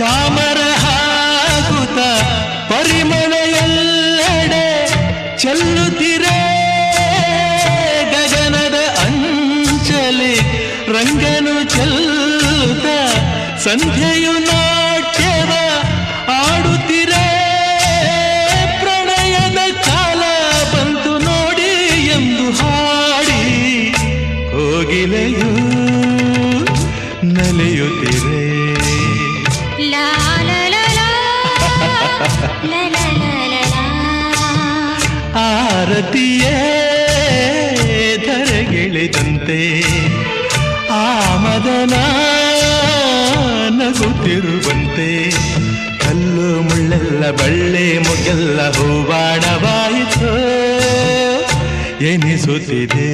ಚಾಮರ ಹಾಕುತ್ತ ಪರಿಮಳ ಎಲ್ಲೆಡೆ ಚೆಲ್ಲುತ್ತಿರೆ ಗಗನದ ಅಂಚಲಿ ರಂಗನು ಚೆಲ್ಲುತ್ತ ಸಂಧ್ಯೆಯು ನಾಟ್ಯವ ಆಡುತ್ತಿರೆ ಪ್ರಣಯದ ಕಾಲ ಬಂತು ನೋಡಿ ಎಂದು ಹಾಡಿ ಕೋಗಿಲೆಯು ನಲಿಯುತ್ತಿರೆ ಆರತಿಯೇ ಧರೆಗಿಳಿದಂತೆ ಆ ಮದನ ನಗುತ್ತಿರುವಂತೆ ಕಲ್ಲು ಮುಳ್ಳೆಲ್ಲ ಬಳ್ಳಿ ಮುಗೆಲ್ಲ ಹೂವಾಡವಾಯಿತು ಎನಿಸುತ್ತಿದೆ.